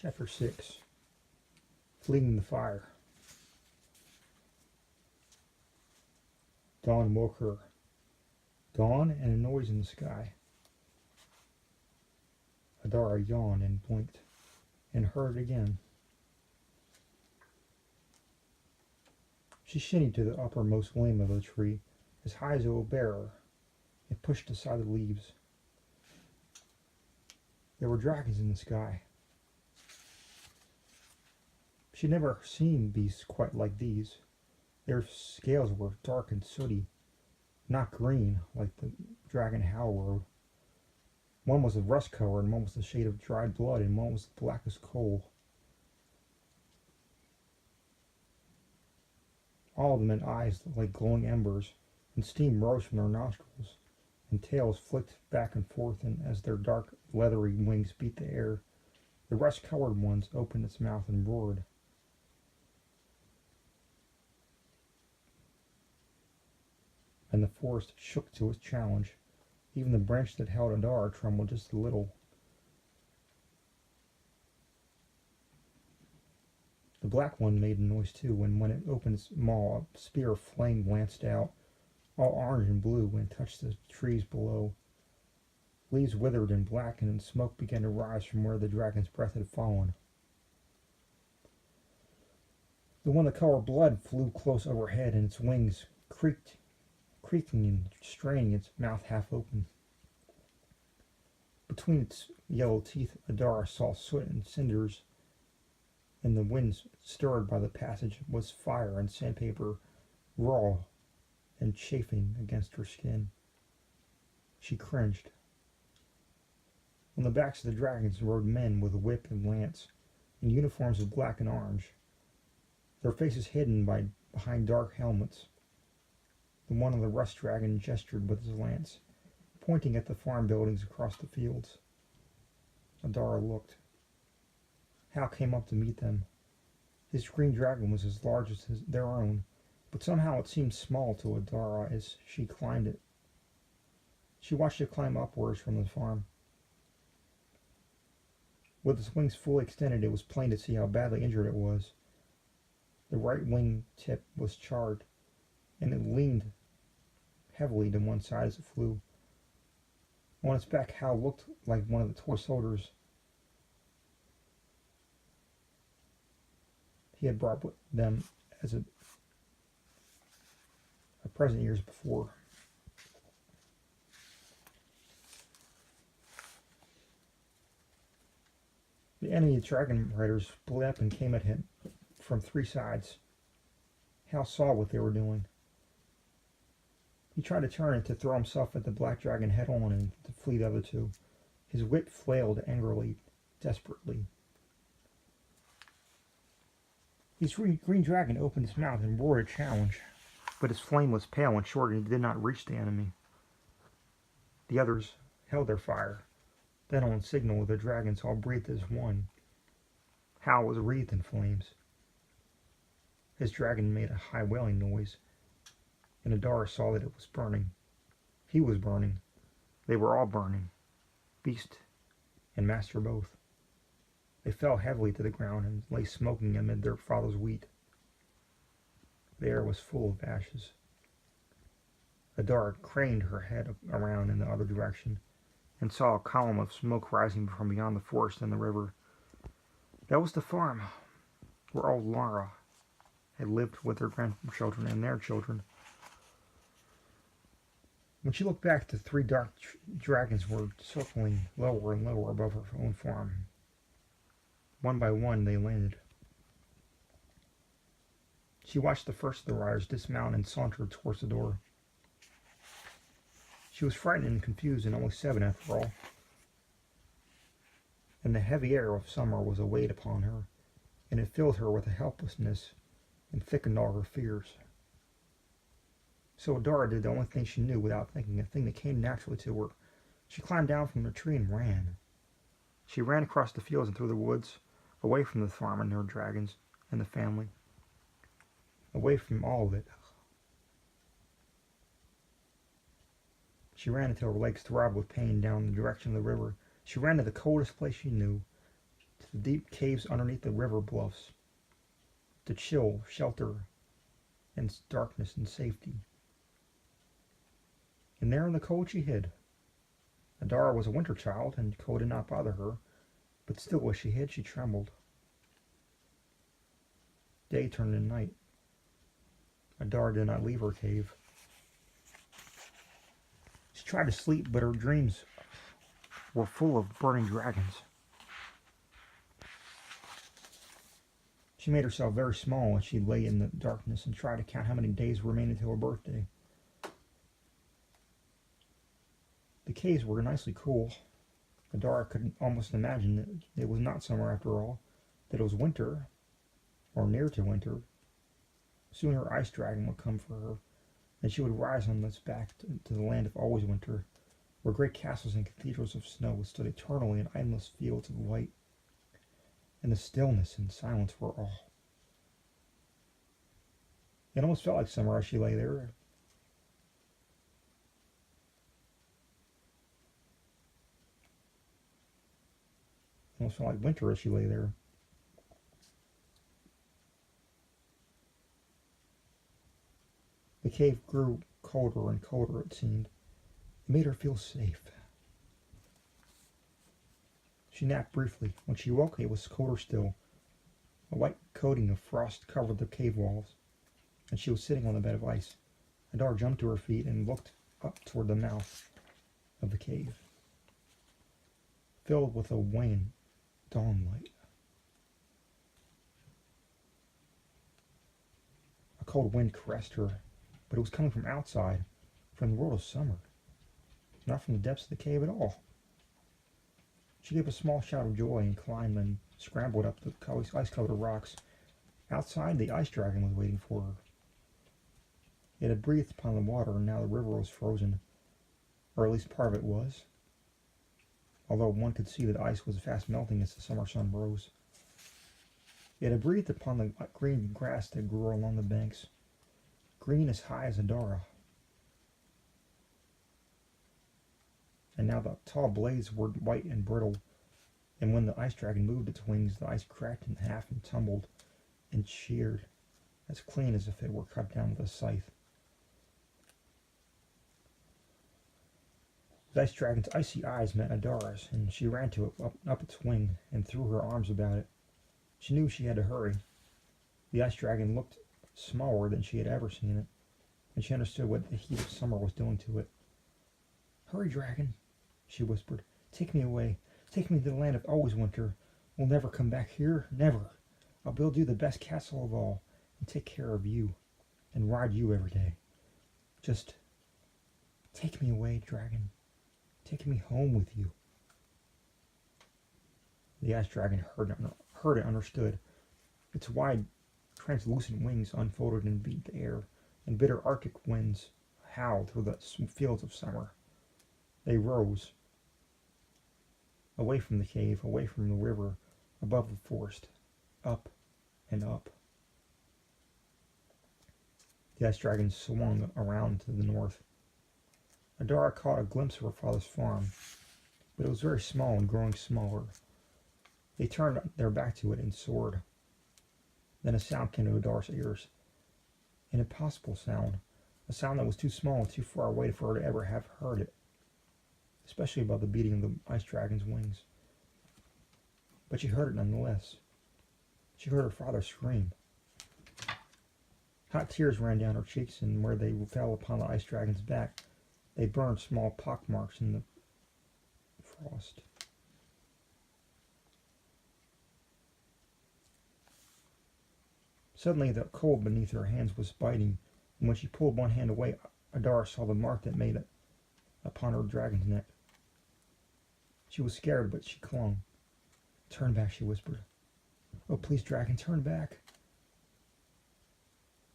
Chapter 6. Fleeing the Fire. Dawn woke her. Dawn and a noise in the sky. Adara yawned and blinked, and heard again. She shinnied to the uppermost limb of the tree, as high as it would bear her, and pushed aside the leaves. There were dragons in the sky. She'd never seen beasts quite like these. Their scales were dark and sooty, not green like the dragon Hal rode. One was of rust color, and one was the shade of dried blood, and one was black as coal. All of them had eyes like glowing embers, and steam rose from their nostrils, and tails flicked back and forth as their dark, leathery wings beat the air. The rust-colored ones opened its mouth and roared. And the forest shook to its challenge. Even the branch that held Adara trembled just a little. The black one made a noise too, and when it opened its maw, a spear of flame lanced out, all orange and blue, and touched the trees below. Leaves withered and blackened, and smoke began to rise from where the dragon's breath had fallen. The one that colored blood flew close overhead, and its wings creaking and straining, its mouth half open. Between its yellow teeth, Adara saw soot and cinders, and the wind stirred by the passage was fire and sandpaper, raw and chafing against her skin. She cringed. On the backs of the dragons rode men with whip and lance, in uniforms of black and orange, their faces hidden behind dark helmets. The one on the rust dragon gestured with his lance, pointing at the farm buildings across the fields. Adara looked. Hal came up to meet them. His green dragon was as large as their own, but somehow it seemed small to Adara as she climbed it. She watched it climb upwards from the farm. With its wings fully extended, it was plain to see how badly injured it was. The right wing tip was charred, and it leaned heavily to one side as it flew. On its back, Hal looked like one of the toy soldiers he had brought with them as a present years before. The enemy dragon riders split up and came at him from three sides. Hal saw what they were doing. He tried to turn it to throw himself at the black dragon head on and to flee the other two. His whip flailed angrily, desperately. His green dragon opened his mouth and roared a challenge, but his flame was pale and short and did not reach the enemy. The others held their fire. Then on signal, the dragons all breathed as one. Hal was wreathed in flames. His dragon made a high wailing noise, and Adara saw that it was burning. He was burning. They were all burning, beast and master both. They fell heavily to the ground and lay smoking amid their father's wheat. The air was full of ashes. Adara craned her head around in the other direction and saw a column of smoke rising from beyond the forest and the river. That was the farm where old Lara had lived with her grandchildren and their children. When she looked back, the three dark dragons were circling lower and lower above her own farm. One by one, they landed. She watched the first of the riders dismount and saunter towards the door. She was frightened and confused, and only 7 after all. And the heavy air of summer was a weight upon her, and it filled her with a helplessness and thickened all her fears. So Adara did the only thing she knew without thinking, a thing that came naturally to her. She climbed down from the tree and ran. She ran across the fields and through the woods, away from the farm and her dragons and the family. Away from all of it. She ran until her legs throbbed with pain down the direction of the river. She ran to the coldest place she knew, to the deep caves underneath the river bluffs, to chill, shelter, and darkness and safety. And there in the cold she hid. Adara was a winter child, and cold did not bother her, but still as she hid she trembled. Day turned into night. Adara did not leave her cave. She tried to sleep, but her dreams were full of burning dragons. She made herself very small as she lay in the darkness and tried to count how many days remained until her birthday. The caves were nicely cool. Adara could almost imagine that it was not summer after all, that it was winter, or near to winter. Soon her ice dragon would come for her, and she would rise on its back to the land of always winter, where great castles and cathedrals of snow stood eternally in endless fields of white, and the stillness and silence were all. It almost felt like summer as she lay there. It almost felt like winter as she lay there. The cave grew colder and colder, it seemed. It made her feel safe. She napped briefly. When she woke, it was colder still. A white coating of frost covered the cave walls, and she was sitting on a bed of ice. Adara jumped to her feet and looked up toward the mouth of the cave, filled with a wan dawn light. A cold wind caressed her, but it was coming from outside, from the world of summer, not from the depths of the cave at all. She gave a small shout of joy and climbed and scrambled up the ice-covered rocks. Outside, the ice dragon was waiting for her. It had breathed upon the water, and now the river was frozen, or at least part of it was, although one could see that the ice was fast melting as the summer sun rose. It had breathed upon the green grass that grew along the banks, green as high as Adara. And now the tall blades were white and brittle, and when the ice dragon moved its wings, the ice cracked in half and tumbled and sheared, as clean as if it were cut down with a scythe. The ice dragon's icy eyes met Adara's, and she ran to it up its wing and threw her arms about it. She knew she had to hurry. The ice dragon looked smaller than she had ever seen it, and she understood what the heat of summer was doing to it. "Hurry, dragon," she whispered. "Take me away. Take me to the land of always winter. We'll never come back here. Never. I'll build you the best castle of all, and take care of you, and ride you every day. Just take me away, dragon. Take me home with you." The ice dragon heard and understood. Its wide, translucent wings unfolded and beat the air, and bitter Arctic winds howled through the fields of summer. They rose, away from the cave, away from the river, above the forest, up and up. The ice dragon swung around to the north. Adara caught a glimpse of her father's farm, but it was very small and growing smaller. They turned their back to it and soared. Then a sound came to Adara's ears. An impossible sound. A sound that was too small and too far away for her to ever have heard it, especially above the beating of the ice dragon's wings. But she heard it nonetheless. She heard her father scream. Hot tears ran down her cheeks, and where they fell upon the ice dragon's back, they burned small pock marks in the frost. Suddenly the cold beneath her hands was biting, and when she pulled one hand away, Adara saw the mark that made it upon her dragon's neck. She was scared, but she clung. "Turn back," she whispered. "Oh, please, dragon, turn back."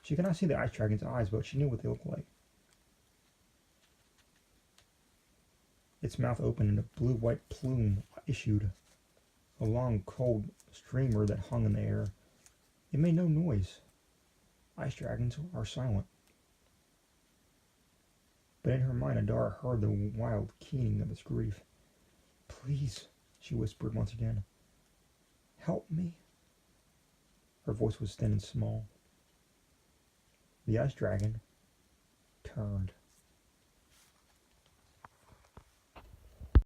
She could not see the ice dragon's eyes, but she knew what they looked like. Its mouth opened and a blue-white plume issued, a long, cold streamer that hung in the air. It made no noise. Ice dragons are silent. But in her mind, Adara heard the wild keening of its grief. "Please," she whispered once again. help me." Her voice was thin and small. The ice dragon turned